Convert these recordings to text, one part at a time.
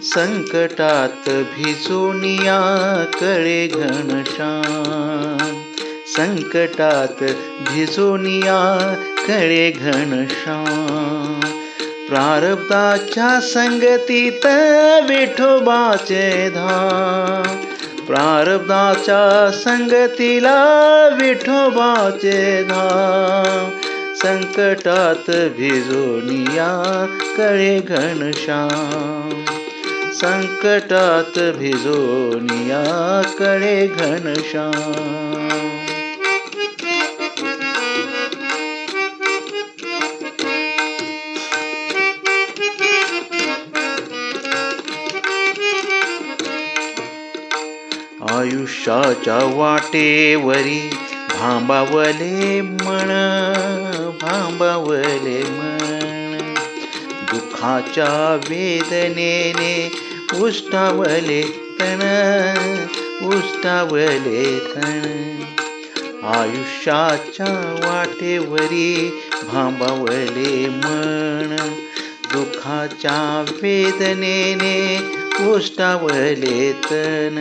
संकटात भिजूनिया कळे घनश्याम, संकटात भिजूनिया कळे घनश्याम. प्रारब्धाच्या संगतीत विठोबाचे धाम, प्रारब्धाच्या संगतीला विठोबाचे धाम. संकटात भिजूनिया कळे घनश्याम, संकटात भिजूनिया कळे घनश्याम. आयुष्याच्या वाटेवरी भांबावले मन, भांबावले मन. दुःखाच्या वेदनेने उष्टावले तन, उष्टावले तन. आयुष्याच्या वाटेवरी भांबावले मन, दुःखाच्या वेदनेने उष्टावले तन.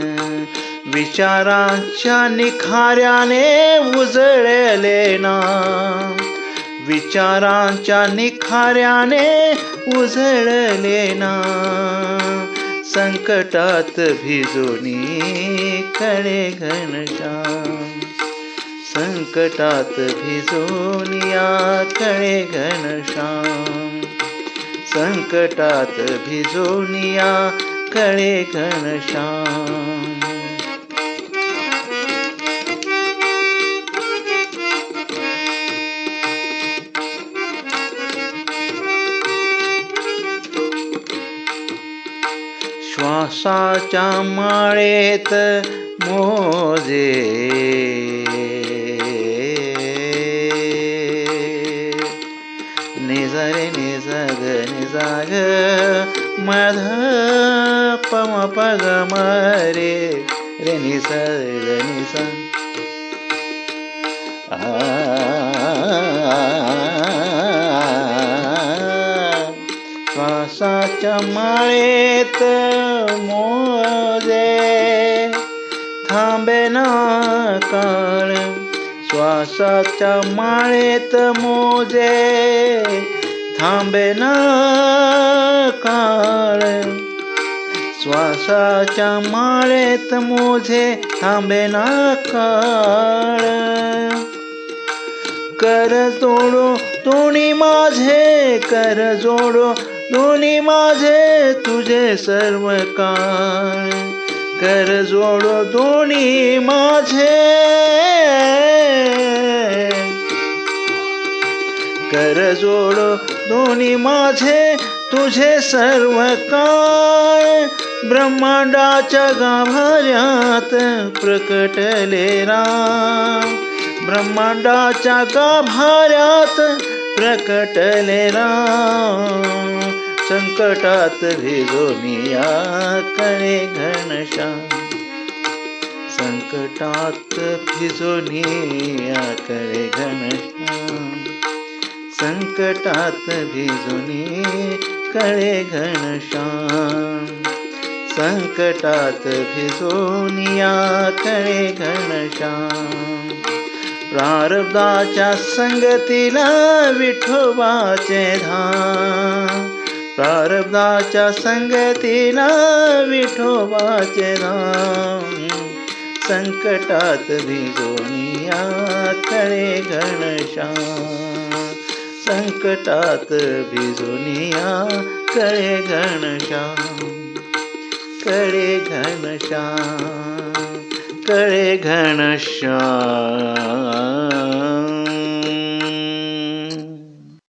विचारांच्या निखाऱ्याने उजळले ना, विचारांच्या निखाऱ्याने उजळले ना. संकटात भिजूनी कळे घनश्याम, संकटात भिजूनिया कळे घनश्याम, संकटात भिजूनिया कळे घनश्याम. श्वासाच्या माळेत मोजे, निजा रे निजा ग निजा ग मध पम पग मरे रे निसा रे निसा. श्वासाच्या माळेत मोजे थांबेना काळ, श्वासाच्या माळेत मोजे थांबेना काळ. श्वासाच्या माळेत मोजे थांबेना काळ. कर जोडो दोन्ही माझे, कर जोडो दोन्ही माझे तुझे सर्व काळ. कर जोडो दोन्ही माझे, कर जोडो दोन्ही माझे तुझे सर्व काळ. ब्रह्मांडाच्या गाभाऱ्यात प्रकटले राम, ब्रह्मांडाच्या गाभाऱ्यात प्रकटले राम. संकटात भिजूनिया कळे घनश्याम, संकटात भिजूनिया कळे घनश्याम, संकटात भिजूनी कळे घनश्याम, संकटात भिजूनिया कळे घनश्याम. प्रारब्धाच्या संगतीला विठोबाचे धाम, प्रारब्धाच्या संगतीला विठोबाचे धाम. संकटात भिजूनिया कळे घनश्याम, संकटात भिजूनिया कळे घनश्याम, कळे घनश्याम, कळे घनश्याम.